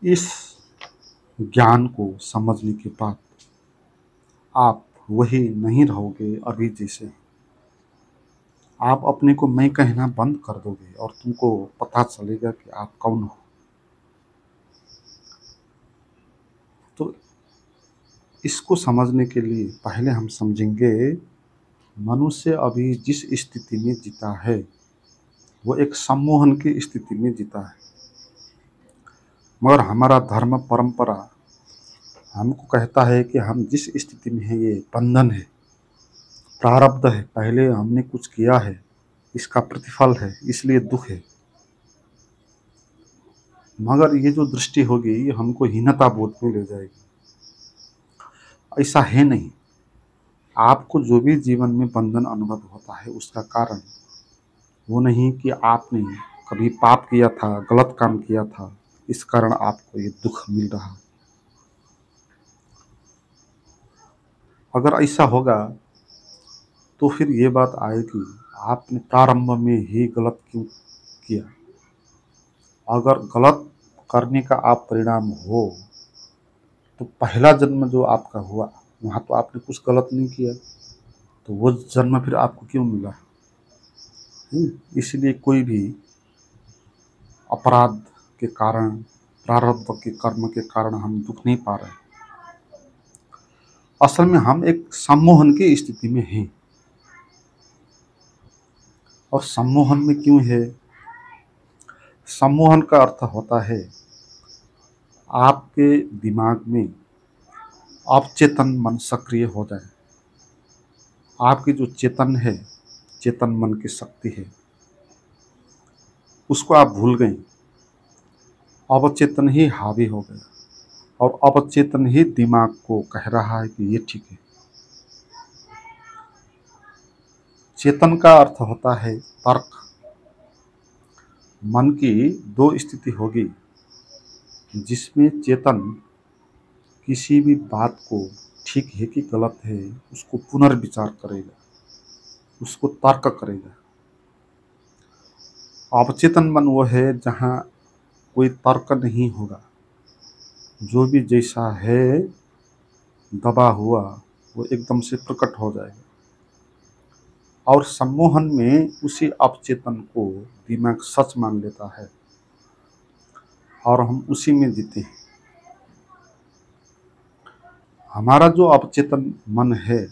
इस ज्ञान को समझने के बाद आप वही नहीं रहोगे अभी जैसे। आप अपने को मैं कहना बंद कर दोगे और तुमको पता चलेगा कि आप कौन हो। तो इसको समझने के लिए पहले हम समझेंगे मनुष्य अभी जिस स्थिति में जीता है वो एक सम्मोहन की स्थिति में जीता है। मगर हमारा धर्म परंपरा हमको कहता है कि हम जिस स्थिति में है ये बंधन है, प्रारब्ध है, पहले हमने कुछ किया है, इसका प्रतिफल है, इसलिए दुख है। मगर ये जो दृष्टि होगी ये हमको हीनता बोध में ले जाएगी। ऐसा है नहीं। आपको जो भी जीवन में बंधन अनुभव होता है उसका कारण वो नहीं कि आपने कभी पाप किया था, गलत काम किया था, इस कारण आपको ये दुख मिल रहा। अगर ऐसा होगा तो फिर ये बात आएगी आपने प्रारंभ में ही गलत क्यों किया। अगर गलत करने का आप परिणाम हो तो पहला जन्म जो आपका हुआ वहाँ तो आपने कुछ गलत नहीं किया, तो वो जन्म फिर आपको क्यों मिला। इसलिए कोई भी अपराध के कारण, प्रारब्ध के कर्म के कारण हम दुख नहीं पा रहे। असल में हम एक सम्मोहन की स्थिति में हैं। और सम्मोहन में क्यों है? सम्मोहन का अर्थ होता है आपके दिमाग में अवचेतन मन सक्रिय हो जाए। आपकी जो चेतन है, चेतन मन की शक्ति है, उसको आप भूल गए। अवचेतन ही हावी हो गया और अवचेतन ही दिमाग को कह रहा है कि ये ठीक है। चेतन का अर्थ होता है तर्क। मन की दो स्थिति होगी जिसमें चेतन किसी भी बात को ठीक है कि गलत है उसको पुनर्विचार करेगा, उसको तर्क करेगा। अवचेतन मन वो है जहाँ कोई तर्क नहीं होगा, जो भी जैसा है दबा हुआ वो एकदम से प्रकट हो जाएगा। और सम्मोहन में उसी अवचेतन को दिमाग सच मान लेता है और हम उसी में जीते हैं। हमारा जो अवचेतन मन है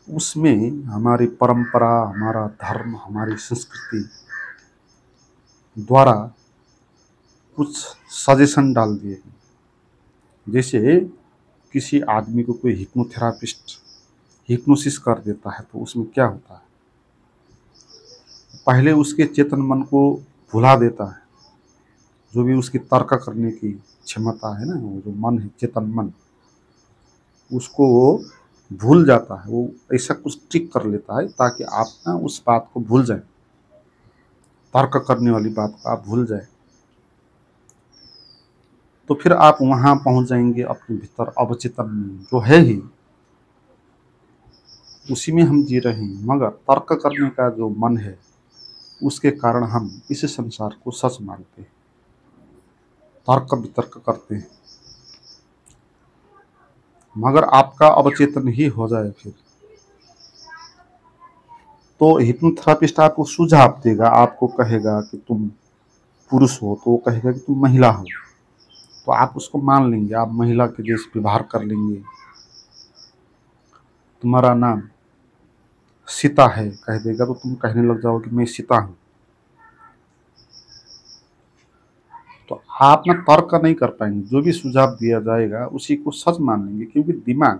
उसमें हमारी परंपरा, हमारा धर्म, हमारी संस्कृति द्वारा कुछ सजेशन डाल दिए गए। जैसे किसी आदमी को कोई हिप्नोथेरापिस्ट हिप्नोसिस कर देता है तो उसमें क्या होता है, पहले उसके चेतन मन को भुला देता है। जो भी उसकी तर्क करने की क्षमता है ना, वो जो मन है, चेतन मन, उसको वो भूल जाता है। वो ऐसा कुछ ट्रिक कर लेता है ताकि आप ना उस बात को भूल जाए, तर्क करने वाली बात को आप भूल जाए। तो फिर आप वहाँ पहुँच जाएंगे अपने भीतर अवचेतन में जो है ही, उसी में हम जी रहे हैं। मगर तर्क करने का जो मन है उसके कारण हम इस संसार को सच मानते हैं, तर्क वितर्क करते हैं। मगर आपका अवचेतन ही हो जाए फिर तो हिप्नोथेरापिस्ट आपको सुझाव देगा, आपको कहेगा कि तुम पुरुष हो तो वो कहेगा कि तुम महिला हो, तो आप उसको मान लेंगे, आप महिला के जैसे व्यवहार कर लेंगे। तुम्हारा नाम सीता है कह देगा तो तुम कहने लग जाओगे मैं सीता हूँ। तो आप ना तर्क नहीं कर पाएंगे, जो भी सुझाव दिया जाएगा उसी को सच मान लेंगे, क्योंकि दिमाग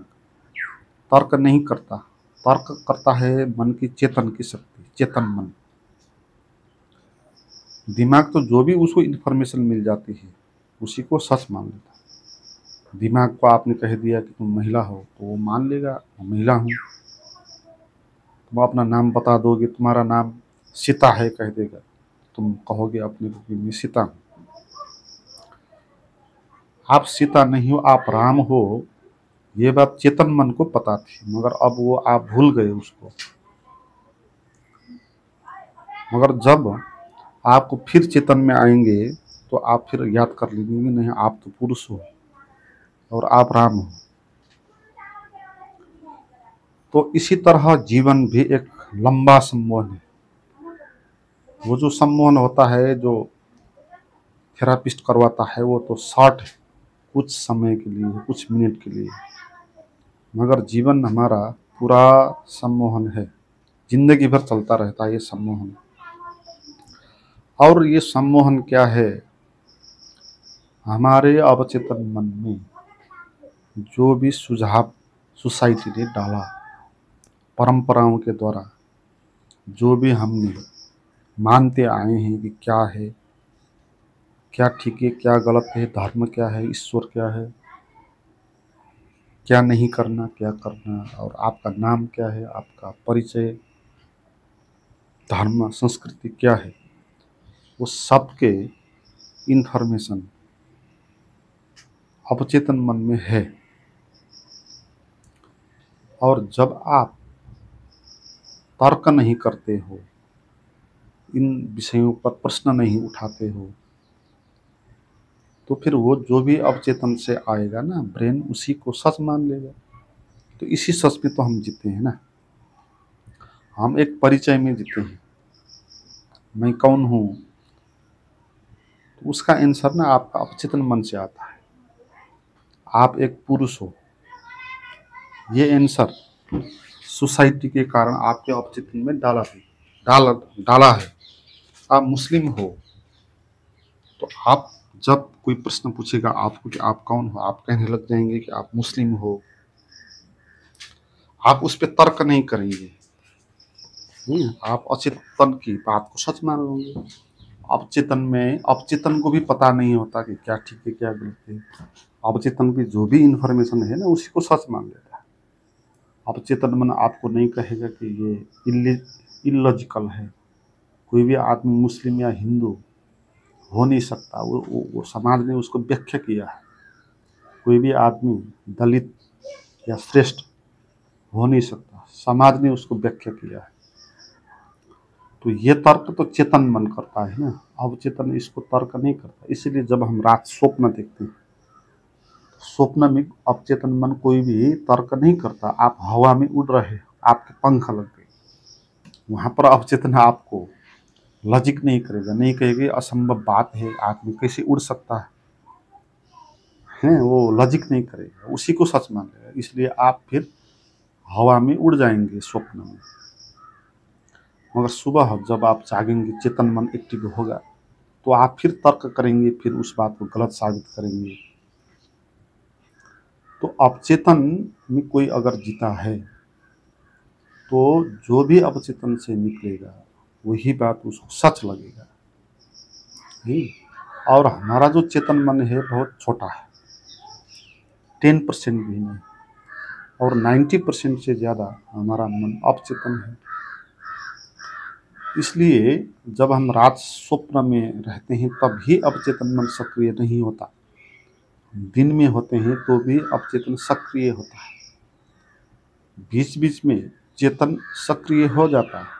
तर्क नहीं करता। तर्क करता है मन की चेतन की शक्ति, चेतन मन। दिमाग तो जो भी उसको इन्फॉर्मेशन मिल जाती है उसी को सच मान लेता है। दिमाग को आपने कह दिया कि तुम महिला हो तो वो मान लेगा मैं महिला हूँ। तुम अपना नाम बता दोगे, तुम्हारा नाम सीता है कह देगा, तुम कहोगे अपने को कि मैं सीता हूँ। आप सीता नहीं हो, आप राम हो, ये बात चेतन मन को पता थी, मगर अब वो आप भूल गए उसको। मगर जब आपको फिर चेतन में आएंगे तो आप फिर याद कर लेंगे कि नहीं, आप तो पुरुष हो और आप राम हो। तो इसी तरह जीवन भी एक लंबा सम्मोहन है। वो जो सम्मोहन होता है, जो थेरापिस्ट करवाता है, वो तो शॉर्ट है, कुछ समय के लिए, कुछ मिनट के लिए। मगर जीवन हमारा पूरा सम्मोहन है, जिंदगी भर चलता रहता है ये सम्मोहन। और ये सम्मोहन क्या है? हमारे अवचेतन मन में जो भी सुझाव सोसाइटी ने डाला, परंपराओं के द्वारा जो भी हमने मानते आए हैं कि क्या है, क्या ठीक है, क्या गलत है, धर्म क्या है, ईश्वर क्या है, क्या नहीं करना, क्या करना, और आपका नाम क्या है, आपका परिचय, धर्म, संस्कृति क्या है, वो सब के इन्फॉर्मेशन अवचेतन मन में है। और जब आप तर्क नहीं करते हो, इन विषयों पर प्रश्न नहीं उठाते हो, तो फिर वो जो भी अवचेतन से आएगा ना, ब्रेन उसी को सच मान लेगा। तो इसी सच में तो हम जीते हैं ना। हम एक परिचय में जीते हैं, मैं कौन हूँ, तो उसका आंसर ना आपका अवचेतन मन से आता है। आप एक पुरुष हो, ये आंसर सोसाइटी के कारण आपके अवचेतन में डाला डाला है। आप मुस्लिम हो, तो आप जब कोई प्रश्न पूछेगा आपको कि आप कौन हो, आप कहने लग जाएंगे कि आप मुस्लिम हो। आप उस पर तर्क नहीं करेंगे, आप अचेतन की बात को सच मान लोगे। अवचेतन को भी पता नहीं होता कि क्या ठीक है, क्या गलत है। अवचेतन की जो भी इंफॉर्मेशन है ना, उसी को सच मान लेता है। अवचेतन मन आपको नहीं कहेगा कि ये इलॉजिकल है, कोई भी आदमी मुस्लिम या हिंदू हो नहीं सकता। वो समाज ने उसको व्याख्या किया है। कोई भी आदमी दलित या श्रेष्ठ हो नहीं सकता, समाज ने उसको व्याख्या किया है। तो ये तर्क तो चेतन मन करता है ना, अवचेतन इसको तर्क नहीं करता। इसलिए जब हम रात स्वप्न देखते हैं, स्वप्न में अवचेतन मन कोई भी तर्क नहीं करता। आप हवा में उड़ रहे, आपके पंख लग गए, वहां पर अवचेतन आपको लॉजिक नहीं करेगा, नहीं कहेगी असंभव बात है, आदमी कैसे उड़ सकता है, वो लॉजिक नहीं करेगा, उसी को सच मान लेगा। इसलिए आप फिर हवा में उड़ जाएंगे स्वप्न में। मगर सुबह जब आप जागेंगे, चेतन मन एक्टिव होगा, तो आप फिर तर्क करेंगे, फिर उस बात को गलत साबित करेंगे। तो अवचेतन में कोई अगर जीता है, तो जो भी अवचेतन से निकलेगा वही बात उसको सच लगेगा। नहीं, और हमारा जो चेतन मन है बहुत छोटा है, 10% भी नहीं, और 90% से ज़्यादा हमारा मन अवचेतन है। इसलिए जब हम रात स्वप्न में रहते हैं, तभी अवचेतन मन सक्रिय नहीं होता। दिन में होते हैं तो भी अवचेतन सक्रिय होता है, बीच बीच में चेतन सक्रिय हो जाता है,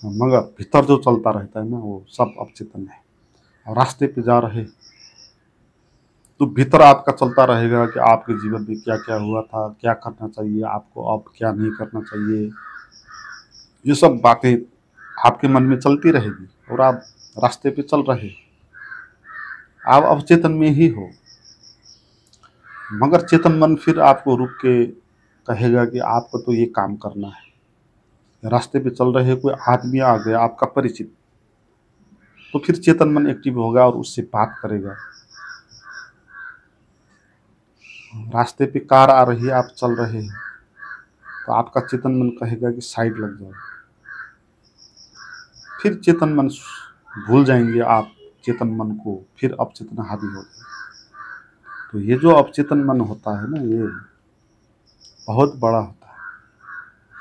मगर भीतर जो चलता रहता है ना, वो सब अवचेतन है। और रास्ते पे जा रहे तो भीतर आपका चलता रहेगा कि आपके जीवन में क्या क्या हुआ था, क्या करना चाहिए आपको, अब क्या नहीं करना चाहिए। ये सब बातें आपके मन में चलती रहेगी और आप रास्ते पे चल रहे, आप अवचेतन में ही हो। मगर चेतन मन फिर आपको रुक के कहेगा कि आपको तो ये काम करना है। रास्ते पे चल रहे कोई आदमी आ गया आपका परिचित, तो फिर चेतन मन एक्टिव होगा और उससे बात करेगा। रास्ते पे कार आ रही है, आप चल रहे हैं, तो आपका चेतन मन कहेगा कि साइड लग जाओ। फिर चेतन मन भूल जाएंगे आप चेतन मन को, फिर अवचेतन हावी हो जाए। तो ये जो अवचेतन मन होता है ना, ये बहुत बड़ा होता है,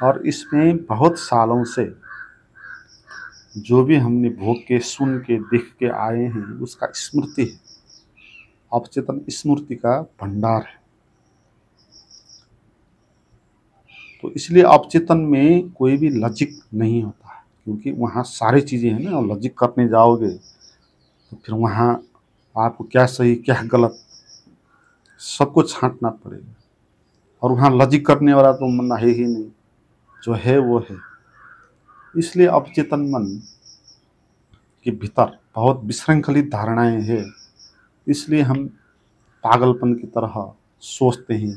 और इसमें बहुत सालों से जो भी हमने भोग के, सुन के, देख के आए हैं, उसका स्मृति है। अवचेतन स्मृति का भंडार है। तो इसलिए अवचेतन में कोई भी लॉजिक नहीं होता है, क्योंकि वहाँ सारी चीज़ें हैं ना। लॉजिक करने जाओगे तो फिर वहाँ आपको क्या सही क्या गलत सबको छांटना पड़ेगा, और वहाँ लॉजिक करने वाला तो मन है ही नहीं, जो है वो है। इसलिए अवचेतन मन के भीतर बहुत विशृंखलित धारणाएं हैं, इसलिए हम पागलपन की तरह सोचते हैं,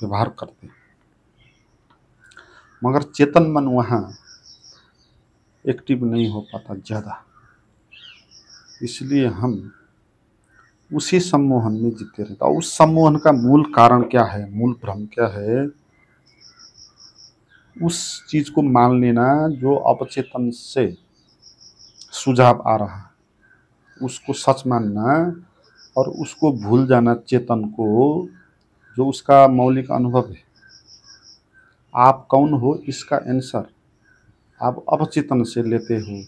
व्यवहार करते हैं। मगर चेतन मन वहाँ एक्टिव नहीं हो पाता ज़्यादा, इसलिए हम उसी सम्मोहन में जीते रहते। और उस सम्मोहन का मूल कारण क्या है, मूल भ्रम क्या है, उस चीज को मान लेना जो अवचेतन से सुझाव आ रहा है, उसको सच मानना और उसको भूल जाना चेतन को, जो उसका मौलिक अनुभव है। आप कौन हो इसका आंसर आप अवचेतन से लेते हो,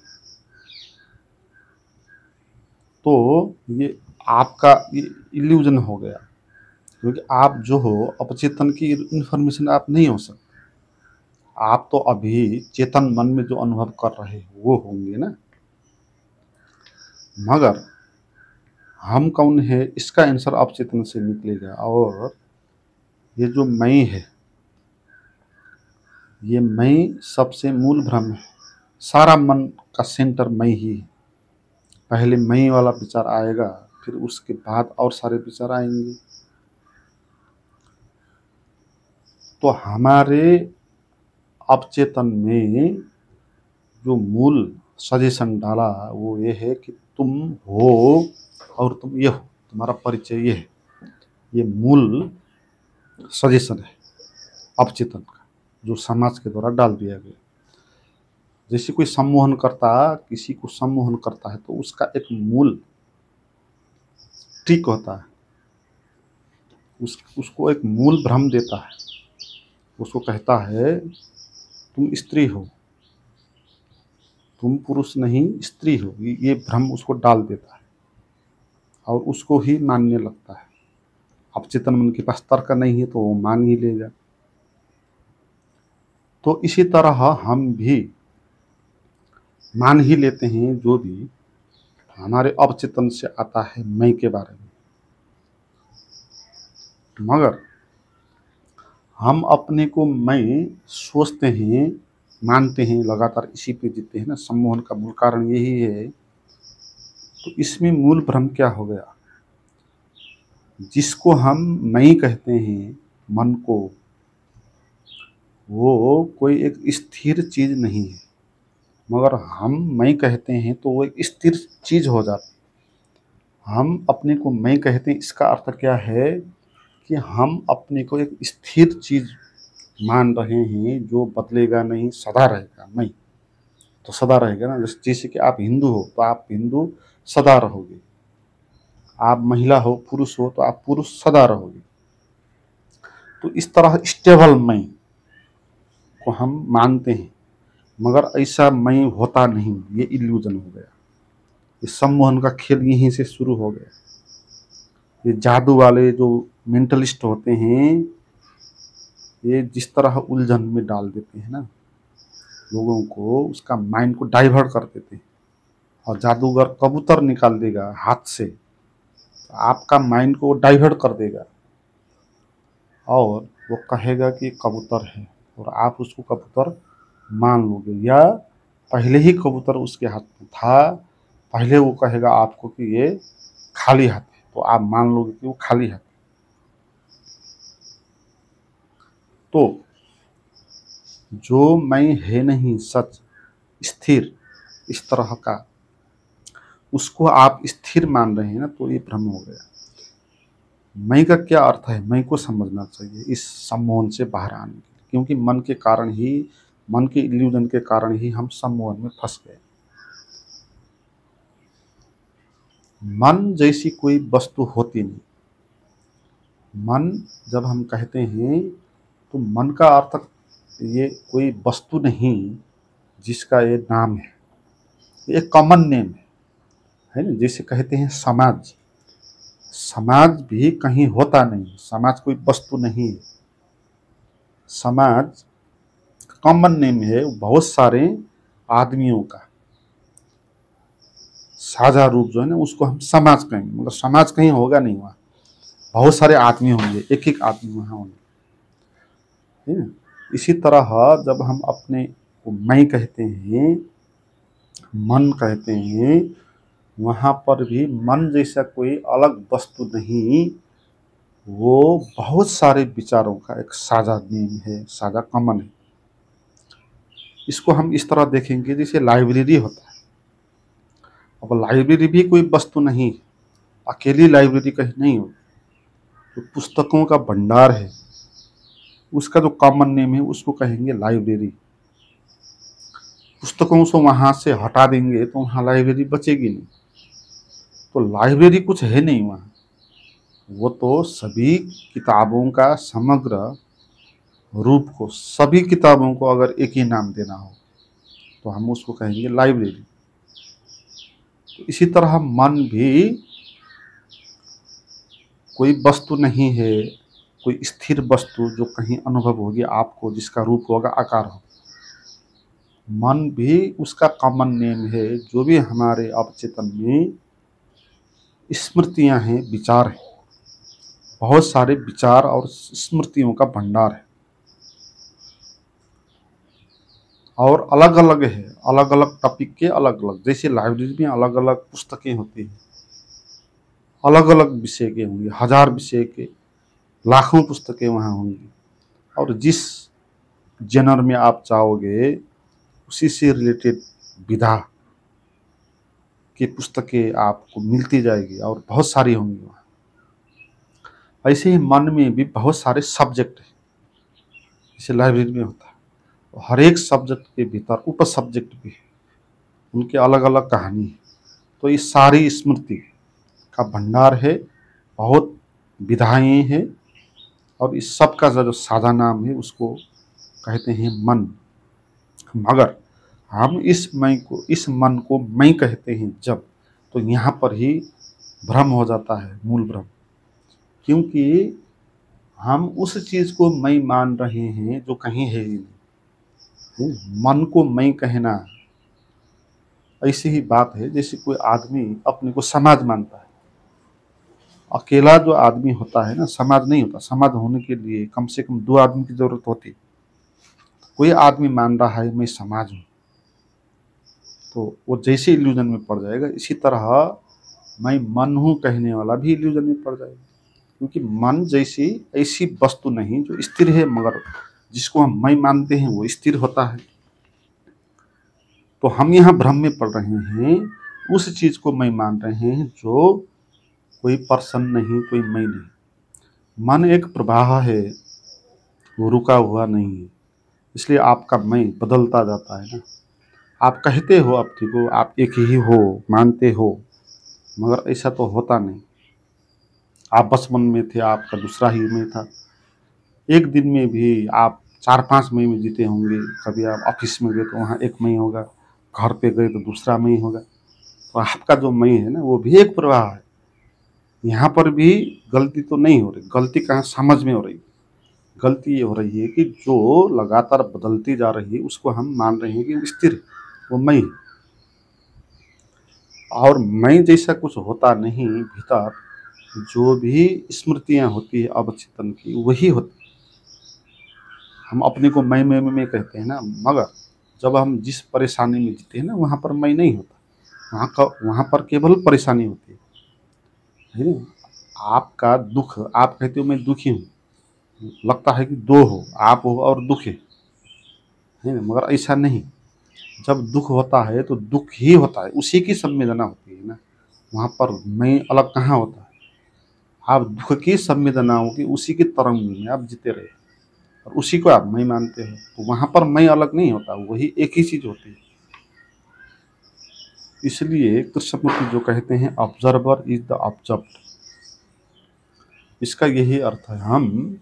तो ये आपका ये इल्यूजन हो गया, क्योंकि आप जो हो अपचेतन की इन्फॉर्मेशन आप नहीं हो सकते। आप तो अभी चेतन मन में जो अनुभव कर रहे हो वो होंगे ना। मगर हम कौन है इसका आंसर अवचेतन से निकलेगा, और ये जो मैं है, ये मैं सबसे मूल भ्रम है। सारा मन का सेंटर मैं ही है। पहले मैं वाला विचार आएगा, फिर उसके बाद और सारे विचार आएंगे। तो हमारे अवचेतन में जो मूल सजेशन डाला वो ये है कि तुम हो और तुम ये हो, तुम्हारा परिचय ये है। ये मूल सजेशन है अवचेतन का, जो समाज के द्वारा डाल दिया गया। जैसे कोई सम्मोहन करता, किसी को सम्मोहन करता है तो उसका एक मूल ट्रिक होता है, उसको एक मूल भ्रम देता है। उसको कहता है तुम स्त्री हो, तुम पुरुष नहीं स्त्री हो, ये भ्रम उसको डाल देता है और उसको ही मानने लगता है। अवचेतन मन के पास तर्क नहीं है तो वो मान ही लेगा। तो इसी तरह हम भी मान ही लेते हैं जो भी हमारे अवचेतन से आता है मैं के बारे में। मगर हम अपने को मैं सोचते हैं, मानते हैं, लगातार इसी पे जीते हैं ना। सम्मोहन का मूल कारण यही है। तो इसमें मूल भ्रम क्या हो गया, जिसको हम मैं कहते हैं मन को, वो कोई एक स्थिर चीज नहीं है। मगर हम मैं कहते हैं तो वो एक स्थिर चीज हो जाती। हम अपने को मैं कहते हैं, इसका अर्थ क्या है कि हम अपने को एक स्थिर चीज मान रहे हैं जो बदलेगा नहीं, सदा रहेगा। मैं तो सदा रहेगा ना। जैसे कि आप हिंदू हो तो आप हिंदू सदा रहोगे, आप महिला हो पुरुष हो तो आप पुरुष सदा रहोगे। तो इस तरह स्टेबल मैं को हम मानते हैं, मगर ऐसा मैं होता नहीं। ये इल्यूजन हो गया। ये सम्मोहन का खेल यहीं से शुरू हो गया। ये जादू वाले जो मेंटलिस्ट होते हैं, ये जिस तरह उलझन में डाल देते हैं ना लोगों को, उसका माइंड को डाइवर्ट कर देते हैं। और जादूगर कबूतर निकाल देगा हाथ से तो आपका माइंड को डाइवर्ट कर देगा, और वो कहेगा कि कबूतर है और आप उसको कबूतर मान लोगे, या पहले ही कबूतर उसके हाथ में था, पहले वो कहेगा आपको कि ये खाली हाथ है तो आप मान लोगे कि वो खाली हाथ है। तो जो मैं है नहीं सच स्थिर इस तरह का, उसको आप स्थिर मान रहे हैं ना, तो ये भ्रम हो गया। मैं का क्या अर्थ है, मैं को समझना चाहिए इस सम्मोहन से बाहर आने के लिए, क्योंकि मन के कारण ही, मन के इल्यूजन के कारण ही हम सम्मोहन में फंस गए। मन जैसी कोई वस्तु होती नहीं। मन जब हम कहते हैं तो मन का अर्थ ये कोई वस्तु नहीं जिसका ये नाम है, ये कॉमन नेम है ना। जैसे कहते हैं समाज, समाज भी कहीं होता नहीं, समाज कोई वस्तु नहीं है। समाज कॉमन नेम है बहुत सारे आदमियों का। साझा रूप जो है ना उसको हम समाज कहेंगे, मगर समाज कहीं होगा नहीं, वहाँ बहुत सारे आदमी होंगे, एक एक आदमी वहाँ होंगे, है ना। इसी तरह जब हम अपने को मैं कहते हैं, मन कहते हैं, वहाँ पर भी मन जैसा कोई अलग वस्तु नहीं, वो बहुत सारे विचारों का एक साझा नेम है, साझा कमन है। इसको हम इस तरह देखेंगे जैसे लाइब्रेरी होता है। अब लाइब्रेरी भी कोई वस्तु नहीं, अकेली लाइब्रेरी कहीं नहीं हो, तो पुस्तकों का भंडार है, उसका जो कॉमन नेम है उसको कहेंगे लाइब्रेरी। पुस्तकों से वहाँ से हटा देंगे तो वहाँ लाइब्रेरी बचेगी नहीं, तो लाइब्रेरी कुछ है नहीं वहाँ, वो तो सभी किताबों का समग्र रूप को, सभी किताबों को अगर एक ही नाम देना हो तो हम उसको कहेंगे लाइब्रेरी। तो इसी तरह मन भी कोई वस्तु नहीं है, कोई स्थिर वस्तु जो कहीं अनुभव होगी आपको, जिसका रूप होगा आकार हो। मन भी उसका कॉमन नेम है, जो भी हमारे अवचेतन में स्मृतियां हैं, विचार हैं, बहुत सारे विचार और स्मृतियों का भंडार है, और अलग अलग है, अलग अलग टॉपिक के अलग अलग, जैसे लाइब्रेरी में अलग अलग पुस्तकें होती हैं, अलग अलग विषय के होंगे, हजार विषय के लाखों पुस्तकें वहाँ होंगी, और जिस जनर में आप चाहोगे उसी से रिलेटेड विधा की पुस्तकें आपको मिलती जाएगी, और बहुत सारी होंगी वहाँ। ऐसे ही मन में भी बहुत सारे सब्जेक्ट हैं, जैसे लाइब्रेरी में होता है, तो हर एक सब्जेक्ट के भीतर उप सब्जेक्ट भी है, उनके अलग अलग कहानी है। तो ये सारी स्मृति का भंडार है, बहुत विधाएं हैं, और इस सब का जो साझा नाम है उसको कहते हैं मन। मगर हम इस मन को मैं कहते हैं जब, तो यहाँ पर ही भ्रम हो जाता है, मूल भ्रम। क्योंकि हम उस चीज को मैं मान रहे हैं जो कहीं है ही नहीं। मन को मैं कहना ऐसी ही बात है जैसे कोई आदमी अपने को समाज मानता है। अकेला जो आदमी होता है ना, समाज नहीं होता। समाज होने के लिए कम से कम 2 आदमी की जरूरत होती है। कोई आदमी मान रहा है मैं समाज हूँ, तो वो जैसे इल्यूजन में पड़ जाएगा, इसी तरह मैं मन हूँ कहने वाला भी इल्यूजन में पड़ जाएगा। क्योंकि मन जैसी ऐसी वस्तु नहीं जो स्थिर है, मगर जिसको हम मैं मानते हैं वो स्थिर होता है। तो हम यहाँ भ्रम में पड़ रहे हैं, उस चीज को मैं मान रहे हैं जो कोई पर्सन नहीं, कोई मैं नहीं। मन एक प्रवाह है, वो रुका हुआ नहीं है, इसलिए आपका मैं बदलता जाता है ना। आप कहते हो अपने को आप एक ही हो, मानते हो, मगर ऐसा तो होता नहीं। आप बचपन में थे, आपका दूसरा ही मैं था। एक दिन में भी आप 4-5 मई में जीते होंगे। कभी आप ऑफिस में गए तो वहाँ एक मई होगा, घर पे गए तो दूसरा मई होगा। तो आपका जो मई है ना, वो भी एक प्रवाह है। यहाँ पर भी गलती तो नहीं हो रही। गलती कहाँ समझ में हो रही है। गलती ये हो रही है कि जो लगातार बदलती जा रही है उसको हम मान रहे हैं कि स्थिर है, वो मैं है। और मैं जैसा कुछ होता नहीं भीतर। जो भी स्मृतियाँ होती है अवचेतन की, वही होती। हम अपने को मैं कहते हैं ना, मगर जब हम जिस परेशानी में जीते हैं ना, वहाँ पर मैं नहीं होता। वहाँ पर केवल परेशानी होती है ना। आपका दुख, आप कहते हो मैं दुखी हूँ, लगता है कि दो हो, आप हो और दुख है ना, मगर ऐसा नहीं। जब दुख होता है तो दुख ही होता है, उसी की संवेदना होती है ना। वहाँ पर मैं अलग कहाँ होता है। आप दुख की संवेदनाओं की उसी की तरंग में आप जीते रहे, और उसी को आप मैं मानते हो, तो वहाँ पर मैं अलग नहीं होता, वही एक ही चीज होती है। इसलिए कृष्णमूर्ति जो कहते हैं ऑब्जर्वर इज द ऑब्जर्व्ड, इसका यही अर्थ है। हम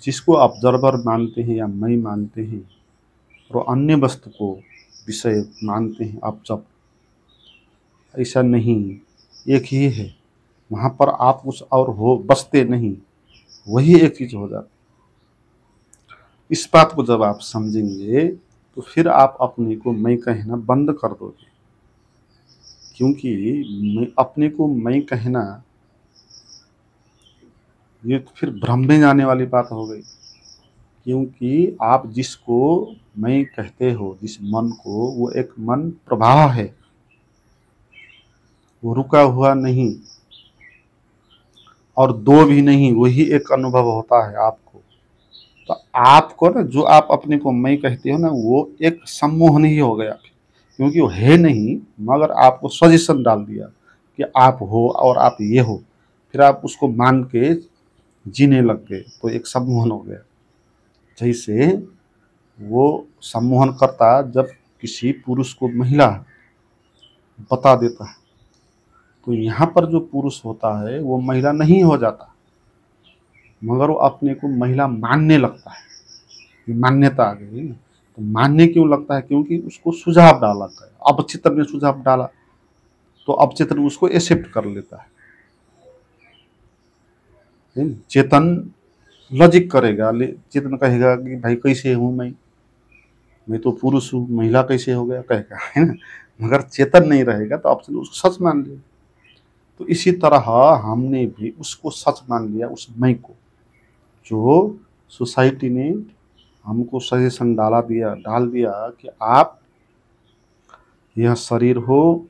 जिसको ऑब्जर्वर मानते हैं या मैं मानते हैं, और अन्य वस्तु को विषय मानते हैं ऑब्जर्व, ऐसा नहीं, एक ही है। वहाँ पर आप कुछ और हो बसते नहीं, वही एक चीज हो जाती। इस बात को जब आप समझेंगे तो फिर आप अपने को मैं कहना बंद कर दोगे। क्योंकि अपने को मैं कहना, ये तो फिर भ्रम में जाने वाली बात हो गई। क्योंकि आप जिसको मैं कहते हो, जिस मन को, वो एक मन प्रवाह है, वो रुका हुआ नहीं और दो भी नहीं, वही एक अनुभव होता है आपको। तो आपको ना, जो आप अपने को मैं कहते हो ना, वो एक सम्मोहन ही हो गया, क्योंकि वो है नहीं, मगर आपको सजेशन डाल दिया कि आप हो और आप ये हो, फिर आप उसको मान के जीने लग गए, तो एक सम्मोहन हो गया। जैसे वो सम्मोहन करता जब किसी पुरुष को महिला बता देता है, तो यहाँ पर जो पुरुष होता है वो महिला नहीं हो जाता, मगर वो अपने को महिला मानने लगता है। मान्यता आ गई ना। तो मानने क्यों लगता है? क्योंकि उसको सुझाव डाला गया, अवचेतन ने सुझाव डाला, तो अवचेतन उसको एक्सेप्ट कर लेता है। चेतन लॉजिक करेगा, चेतन कहेगा कि भाई कैसे हूँ मैं तो पुरुष हूँ, महिला कैसे हो गया कहेगा, है ना। मगर चेतन नहीं रहेगा तो अवचेतन उसको सच मान लेगा। तो इसी तरह हमने भी उसको सच मान लिया, उस मैं को, जो सोसाइटी ने हमको सजेशन डाल दिया कि आप यह शरीर हो,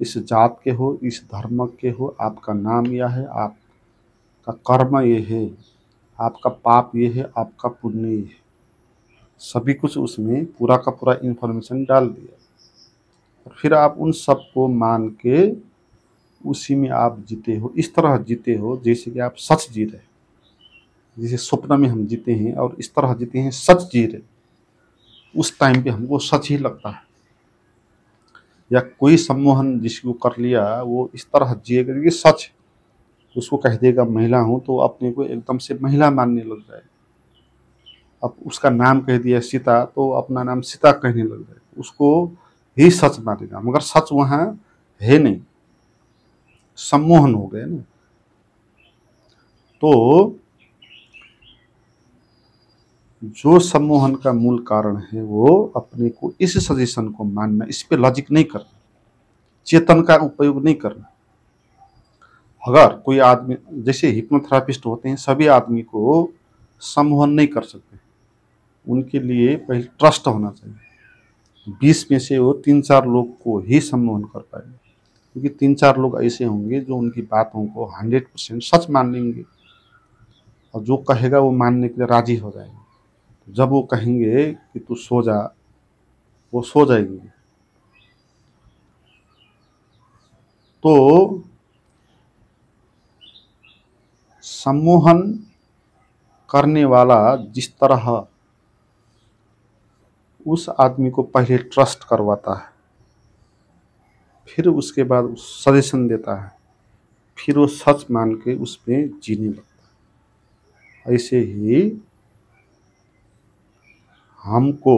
इस जात के हो, इस धर्म के हो, आपका नाम यह है, आपका कर्म ये है, आपका पाप ये है, आपका पुण्य ये है, सभी कुछ उसमें पूरा का पूरा इन्फॉर्मेशन डाल दिया। और फिर आप उन सब को मान के उसी में आप जीते हो, इस तरह जीते हो जैसे कि आप सच जी रहे, जैसे स्वप्न में हम जीते हैं और इस तरह जीते हैं, सच जी रहे। उस टाइम पे हमको सच ही लगता है। या कोई सम्मोहन जिसको कर लिया, वो इस तरह जिएगा कि सच, उसको कह देगा महिला हूँ, तो अपने को एकदम से महिला मानने लग जाए। अब उसका नाम कह दिया सीता, तो अपना नाम सीता कहने लग जाए, उसको ही सच मानेगा, मगर सच वहाँ है नहीं, सम्मोहन हो गए ना। तो जो सम्मोहन का मूल कारण है, वो अपने को इस सजेशन को मानना, इस पे लॉजिक नहीं करना, चेतन का उपयोग नहीं करना। अगर कोई आदमी, जैसे हिप्नोथेरापिस्ट होते हैं, सभी आदमी को सम्मोहन नहीं कर सकते, उनके लिए पहले ट्रस्ट होना चाहिए। 20 में से वो 3-4 लोग को ही सम्मोहन कर पाएंगे, क्योंकि 3-4 लोग ऐसे होंगे जो उनकी बातों को 100% सच मान लेंगे, और जो कहेगा वो मानने के लिए राजी हो जाएंगे। जब वो कहेंगे कि तू सो जा, वो सो जाएंगे। तो सम्मोहन करने वाला जिस तरह उस आदमी को पहले ट्रस्ट करवाता है, फिर उसके बाद सजेशन देता है, फिर वो सच मान के उस पर जीने लगता है। ऐसे ही हमको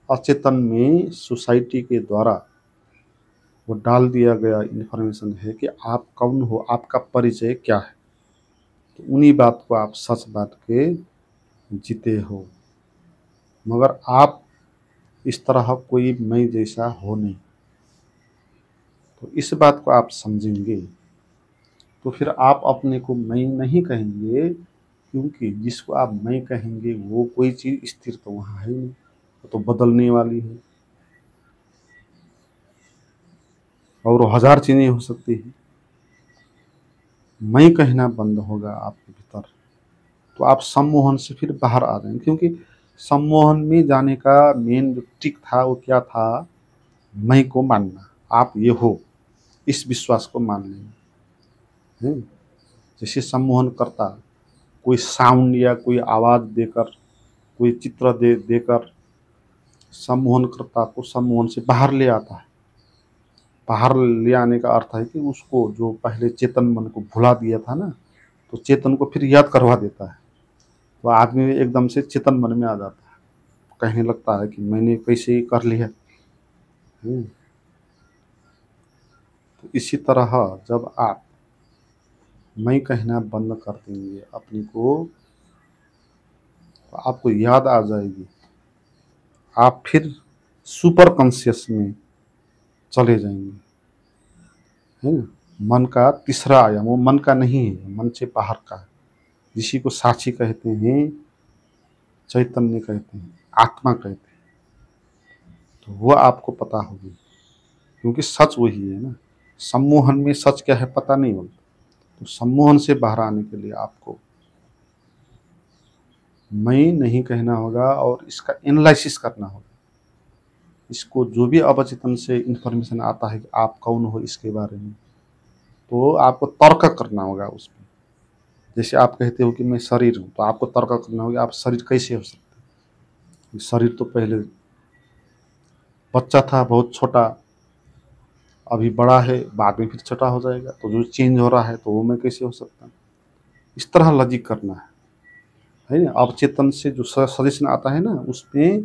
अचेतन में सोसाइटी के द्वारा वो डाल दिया गया इन्फॉर्मेशन है कि आप कौन हो, आपका परिचय क्या है, तो उन्हीं बात को आप सच बात के जीते हो। मगर आप इस तरह कोई मैं जैसा हो नहीं। तो इस बात को आप समझेंगे तो फिर आप अपने को मैं नहीं कहेंगे, क्योंकि जिसको आप मैं कहेंगे वो कोई चीज़ स्थिर तो वहाँ है नहीं, वो तो बदलने वाली है, और वो 1000 चीज़ें हो सकती है। मैं कहना बंद होगा आपके भीतर, तो आप सम्मोहन से फिर बाहर आ जाएंगे। क्योंकि सम्मोहन में जाने का मेन जो ट्रिक था वो क्या था? मैं को मानना, आप ये हो, इस विश्वास को मान लेंगे। जैसे सम्मोहन करता, कोई साउंड या कोई आवाज़ देकर, कोई चित्र देकर सम्मोहन करता, तो सम्मोहन से बाहर ले आता है। बाहर ले आने का अर्थ है कि उसको जो पहले चेतन मन को भुला दिया था ना, तो चेतन को फिर याद करवा देता है। तो आदमी एकदम से चेतन मन में आ जाता है, कहने लगता है कि मैंने कैसे कर लिया। तो इसी तरह जब आप मैं कहना बंद कर देंगे अपने को, तो आपको याद आ जाएगी, आप फिर सुपर कॉन्शियस में चले जाएंगे। है ना। मन का तीसरा आयाम, वो मन का नहीं है, मन से बाहर का है, जिसी को साक्षी कहते हैं, चैतन्य कहते हैं, आत्मा कहते हैं। तो वो आपको पता होगी, क्योंकि सच वही है ना। सम्मोहन में सच क्या है पता नहीं होता। तो सम्मोहन से बाहर आने के लिए आपको मैं नहीं कहना होगा और इसका एनालिसिस करना होगा। इसको जो भी अवचेतन से इंफॉर्मेशन आता है कि आप कौन हो इसके बारे में, तो आपको तर्क करना होगा उस पर। जैसे आप कहते हो कि मैं शरीर हूँ, तो आपको तर्क करना होगा आप शरीर कैसे हो सकते हैं। शरीर तो पहले बच्चा था बहुत छोटा, अभी बड़ा है, बाद में फिर छोटा हो जाएगा, तो जो चेंज हो रहा है तो वो मैं कैसे हो सकता हूँ। इस तरह लॉजिक करना है ना। अवचेतन से जो सजेशन आता है ना, उसमें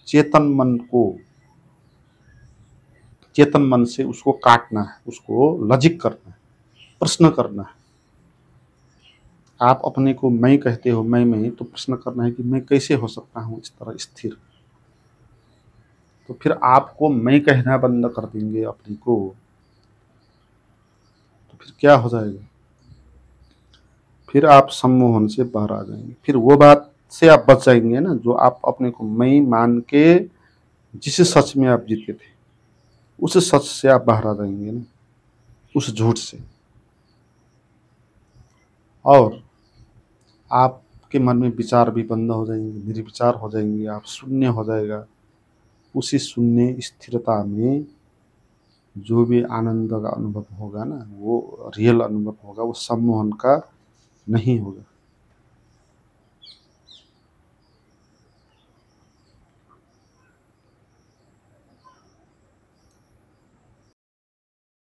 चेतन मन को, चेतन मन से उसको काटना है, उसको लॉजिक करना है, प्रश्न करना है। आप अपने को मैं कहते हो, मैं तो प्रश्न करना है कि मैं कैसे हो सकता हूँ इस तरह स्थिर। तो फिर आपको मैं कहना बंद कर देंगे अपने को, तो फिर क्या हो जाएगा, फिर आप सम्मोहन से बाहर आ जाएंगे। फिर वो बात से आप बच जाएंगे ना, जो आप अपने को मैं मान के जिस सच में आप जीते थे, उस सच से आप बाहर आ जाएंगे ना, उस झूठ से। और आपके मन में विचार भी बंद हो जाएंगे, निर्विचार हो जाएंगे, आप शून्य हो जाएगा। उसी शून्य स्थिरता में जो भी आनंद का अनुभव होगा ना, वो रियल अनुभव होगा, वो सम्मोहन का नहीं होगा।